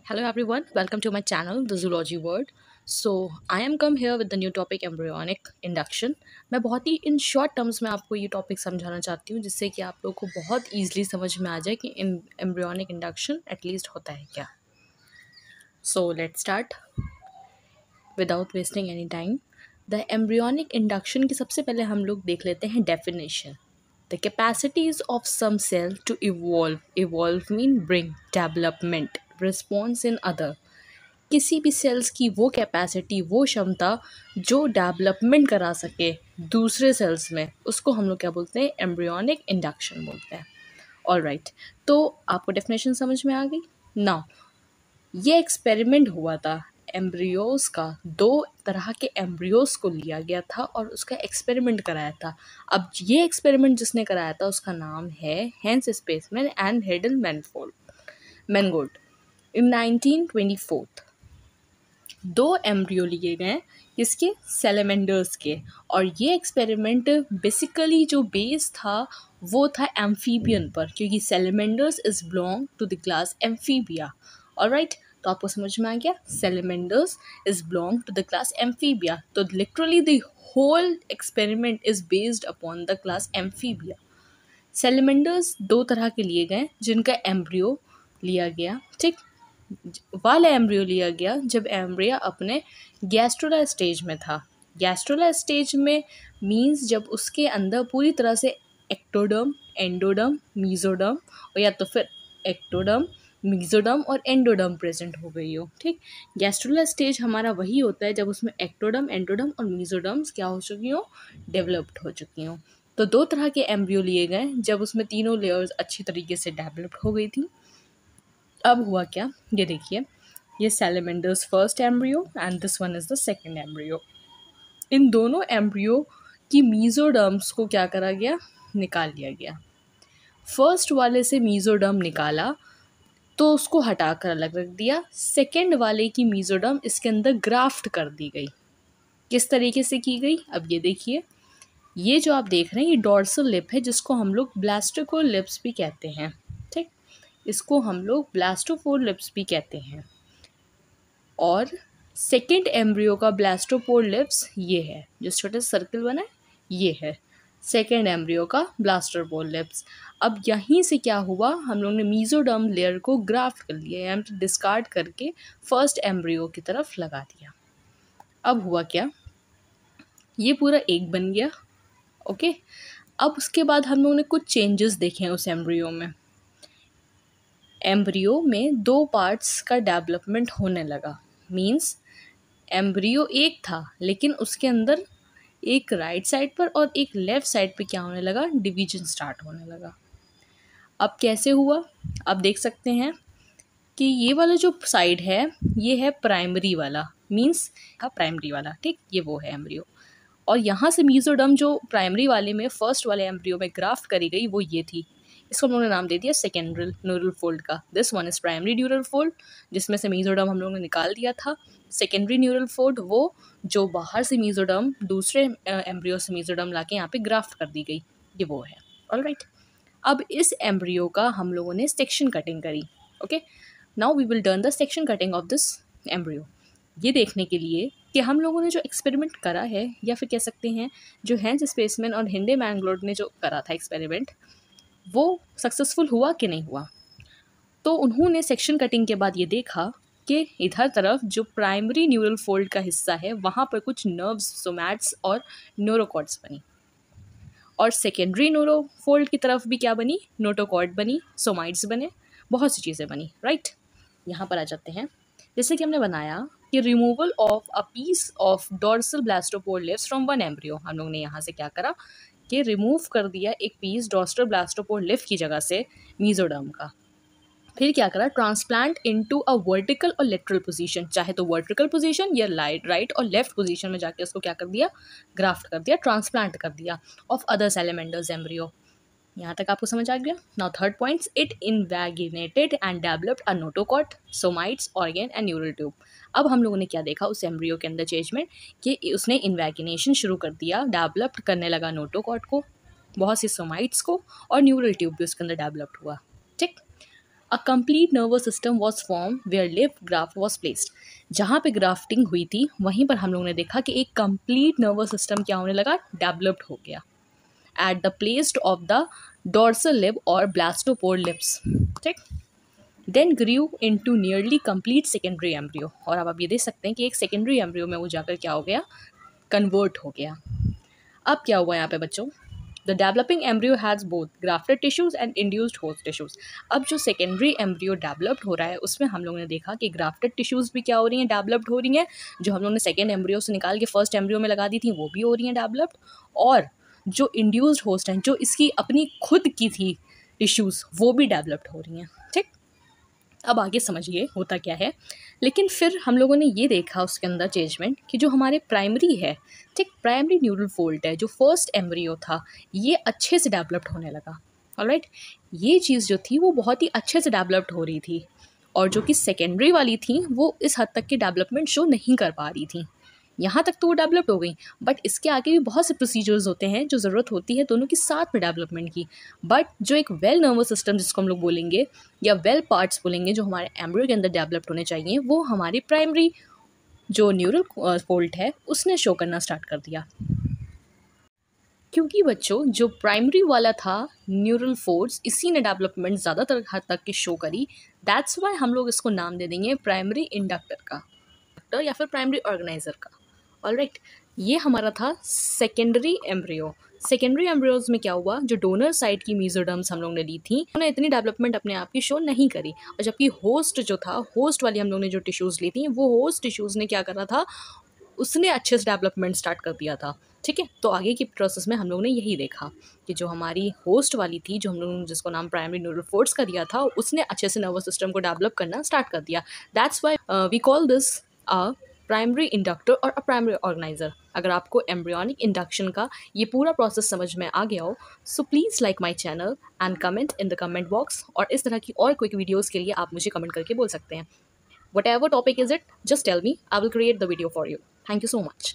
Hello everyone, welcome to my channel, The Zoology World. So, I am come here with the new topic embryonic induction. मैं बहुत ही in short terms में आपको ये topic समझाना चाहती हूँ जिससे कि आप लोग को बहुत ईजिली समझ में आ जाए कि एम्ब्रियोनिक इंडक्शन एटलीस्ट होता है क्या. So, let's start without wasting any time. The embryonic induction की सबसे पहले हम लोग देख लेते हैं definition. The capacities of some cell to evolve mean bring development, response in other. किसी भी सेल्स की वो कैपेसिटी, वो क्षमता जो डेवलपमेंट करा सके दूसरे सेल्स में, उसको हम लोग क्या बोलते हैं? एम्ब्रियोनिक इंडक्शन बोलते हैं. ऑलराइट, तो आपको डेफिनेशन समझ में आ गई ना. ये एक्सपेरिमेंट हुआ था एम्ब्रियोज का. दो तरह के एम्ब्रियोज को लिया गया था और उसका एक्सपेरिमेंट कराया था. अब ये एक्सपेरिमेंट जिसने कराया था उसका नाम है hence spaceman and hadal Mangold. इन 1924 दो एम्ब्रियो लिए गए किसके? सैलेमेंडर्स के. और ये एक्सपेरिमेंट बेसिकली जो बेस था वो था एम्फीबियन पर, क्योंकि salamanders is belong to the class amphibia. Alright, तो आपको समझ में आ गया salamanders is belong to the class amphibia. तो literally the whole experiment is based upon the class amphibia. Salamanders दो तरह के लिए गए जिनका एम्ब्रियो लिया गया. ठीक, वाला एम्ब्रियो लिया गया जब एम्ब्रिया अपने गैस्ट्रोला स्टेज में था. गैस्ट्रोला स्टेज में मींस जब उसके अंदर पूरी तरह से एक्टोडर्म, एंडोडर्म, मीजोडर्म, और या तो फिर एक्टोडर्म, मीजोडर्म और एंडोडर्म प्रेजेंट हो गई हो. ठीक, गैस्ट्रोला स्टेज हमारा वही होता है जब उसमें एक्टोडर्म, एंडोडर्म और मीजोडर्म्स क्या हो चुकी हो? डेवलप्ड हो चुकी हो. तो दो तरह के एम्ब्रियो लिए गए जब उसमें तीनों लेयर्स अच्छी तरीके से डेवलप्ड हो गई थी. अब हुआ क्या, ये देखिए, ये salamanders first embryo and this one is the second embryo. इन दोनों एम्ब्रियो की मीजोडर्म्स को क्या करा गया? निकाल लिया गया. फर्स्ट वाले से मीजोडर्म निकाला तो उसको हटाकर अलग रख दिया. सेकंड वाले की मीजोडर्म इसके अंदर ग्राफ्ट कर दी गई. किस तरीके से की गई? अब ये देखिए, ये जो आप देख रहे हैं ये डॉर्सल लिप है जिसको हम लोग ब्लास्टोकोर लिप्स भी कहते हैं. ठीक, इसको हम लोग ब्लास्टोफोर लिप्स भी कहते हैं. और सेकेंड एम्ब्रियो का ब्लास्टोपोर लिप्स ये है, जो छोटा सर्कल बना है ये है सेकेंड एम्ब्रियो का ब्लास्टोपोर लिप्स. अब यहीं से क्या हुआ, हम लोग ने मीजोडर्म लेयर को ग्राफ्ट कर लिया, यानी तो डिस्कार्ड करके फर्स्ट एम्ब्रियो की तरफ लगा दिया. अब हुआ क्या, ये पूरा एक बन गया. ओके, अब उसके बाद हम लोगों ने कुछ चेंजेस देखे हैं उस एम्ब्रियो में. एम्ब्रियो में दो पार्ट्स का डेवलपमेंट होने लगा. मींस एम्ब्रियो एक था लेकिन उसके अंदर एक राइट साइड पर और एक लेफ़्ट साइड पे क्या होने लगा? डिवीजन स्टार्ट होने लगा. अब कैसे हुआ? आप देख सकते हैं कि ये वाला जो साइड है ये है प्राइमरी वाला, मींस का प्राइमरी वाला. ठीक, ये वो है एम्ब्रियो. और यहाँ से मीजोडर्म जो प्राइमरी वाले में फर्स्ट वाले एम्ब्रियो में ग्राफ्ट करी गई वो ये थी. इसको हम लोगों ने नाम दे दिया सेकेंडरी न्यूरल फोल्ड का. This one is primary neural fold जिसमें से मीजोडर्म हम लोगों ने निकाल दिया था. सेकेंडरी न्यूरल फोल्ड वो जो बाहर से मीजोडर्म दूसरे एम्ब्रियो से मीजोडर्म लाके यहाँ पे ग्राफ्ट कर दी गई, ये वो है. ऑलराइट, अब इस एम्ब्रियो का हम लोगों ने सेक्शन कटिंग करी. Okay, now we will done the section cutting of this embryo. ये देखने के लिए कि हम लोगों ने जो एक्सपेरिमेंट करा है, या फिर कह सकते हैं जो हेंस स्पेसमैन और हिंडे मैनगोल्ड ने जो करा था एक्सपेरिमेंट, वो सक्सेसफुल हुआ कि नहीं हुआ. तो उन्होंने सेक्शन कटिंग के बाद ये देखा कि इधर तरफ जो प्राइमरी न्यूरल फोल्ड का हिस्सा है वहाँ पर कुछ नर्व्स, सोमैट्स और न्यूरोकॉर्ड्स बनी. और सेकेंडरी न्यूरो फोल्ड की तरफ भी क्या बनी? नोटोकॉर्ड बनी, सोमाइट्स बने, बहुत सी चीज़ें बनी. राइट, यहाँ पर आ जाते हैं. जैसे कि हमने बनाया कि removal of a piece of dorsal blastopore lips from one embryo. हम लोग ने यहाँ से क्या करा कि रिमूव कर दिया एक पीस डॉर्सल ब्लास्टोपोर लिप की जगह से मीजोडर्म का. फिर क्या करा, ट्रांसप्लांट इनटू अ वर्टिकल और लेटरल पोजीशन, चाहे तो वर्टिकल पोजीशन या राइट और लेफ्ट पोजीशन में जाके उसको क्या कर दिया? ग्राफ्ट कर दिया, ट्रांसप्लांट कर दिया ऑफ अदर सैलेमेंडर्स एम्ब्रियो. यहाँ तक आपको समझ आ गया. Now third points, it invaginated and developed a notochord, somites, organ and neural tube. अब हम लोगों ने क्या देखा उस एम्ब्रियो के अंदर चेंज में कि उसने इन्वैगिनेशन शुरू कर दिया, डेवलप्ड करने लगा नोटोकॉट को, बहुत सी सोमाइट्स को, और न्यूरल ट्यूब भी उसके अंदर डेवलप्ड हुआ. ठीक, a complete nervous system was form where live graft was placed. जहाँ पे ग्राफ्टिंग हुई थी वहीं पर हम लोगों ने देखा कि एक कंप्लीट नर्वस सिस्टम क्या होने लगा, डेवलप्ड हो गया at the place of the dorsal lip और ब्लास्टोपोर लिप्स। ठीक, then grew into nearly complete secondary embryo. और अब आप ये देख सकते हैं कि एक सेकेंडरी एम्ब्रियो में वो जाकर क्या हो गया, कन्वर्ट हो गया। अब क्या हुआ यहाँ पे बच्चों, the developing embryo has both grafted tissues and induced host tissues. अब जो सेकेंडरी एम्ब्रियो डेवलप्ड हो रहा है उसमें हम लोगों ने देखा कि ग्राफ्टेड टिश्यूज़ भी क्या हो रही हैं, डेवलप्ड हो रही हैं। जो हम लोगों ने सेकेंड एम्ब्रियो से निकाल के फर्स्ट एम्ब्रियो में लगा दी थी वो भी हो रही हैं डेवलप्ड। और जो इंड्यूस्ड होस्ट हैं, जो इसकी अपनी खुद की थी टिश्यूज़, वो भी डेवलप्ड हो रही हैं। ठीक, अब आगे समझिए होता क्या है। लेकिन फिर हम लोगों ने ये देखा उसके अंदर चेंजमेंट कि जो हमारे प्राइमरी है, ठीक, प्राइमरी न्यूरल फोल्ड है, जो फर्स्ट एम्ब्रियो था, ये अच्छे से डेवलप्ड होने लगा। ऑलराइट, ये चीज़ जो थी वो बहुत ही अच्छे से डेवलप्ड हो रही थी। और जो कि सेकेंडरी वाली थी वो इस हद तक की डेवलपमेंट शो नहीं कर पा रही थी। यहाँ तक तो वो डेवलप्ड हो गई, बट इसके आगे भी बहुत से प्रोसीजर्स होते हैं जो ज़रूरत होती है दोनों की साथ में डेवलपमेंट की। बट जो एक वेल नर्वस सिस्टम जिसको हम लोग बोलेंगे या वेल पार्ट्स बोलेंगे जो हमारे एम्ब्रियो के अंदर डेवलप्ड होने चाहिए, वो हमारी प्राइमरी जो न्यूरल फोल्ड है उसने शो करना स्टार्ट कर दिया। क्योंकि बच्चों जो प्राइमरी वाला था न्यूरल फोर्स, इसी ने डेवलपमेंट ज़्यादातर हद तक की शो करी। दैट्स वाई हम लोग इसको नाम दे देंगे प्राइमरी इंडक्टर का या फिर प्राइमरी ऑर्गेनाइजर का। ऑलराइट, ये हमारा था सेकेंडरी एम्ब्रियो। सेकेंडरी एम्ब्रियोज में क्या हुआ, जो डोनर साइड की मीजोडर्म्स हम लोग ने ली थी उन्होंने इतनी डेवलपमेंट अपने आप की शो नहीं करी। और जबकि होस्ट जो था, होस्ट वाली हम लोग ने जो टिश्यूज़ ली थी, वो होस्ट टिश्यूज़ ने क्या करा था, उसने अच्छे से डेवलपमेंट स्टार्ट कर दिया था। ठीक है, तो आगे की प्रोसेस में हम लोग ने यही देखा कि जो हमारी होस्ट वाली थी, जो हम लोगों ने जिसको नाम प्राइमरी न्यूरल फोर्स का दिया था, उसने अच्छे से नर्वस सिस्टम को डेवलप करना स्टार्ट कर दिया। That's why we call this a primary inductor और अ प्राइमरी ऑर्गेनाइजर। अगर आपको एम्ब्रियोनिक इंडक्शन का ये पूरा प्रोसेस समझ में आ गया हो, so please like my channel and comment in the comment box. और इस तरह की और क्विक वीडियोज़ के लिए आप मुझे कमेंट करके बोल सकते हैं। Whatever topic is it, just tell me. I will create the video for you. Thank you so much.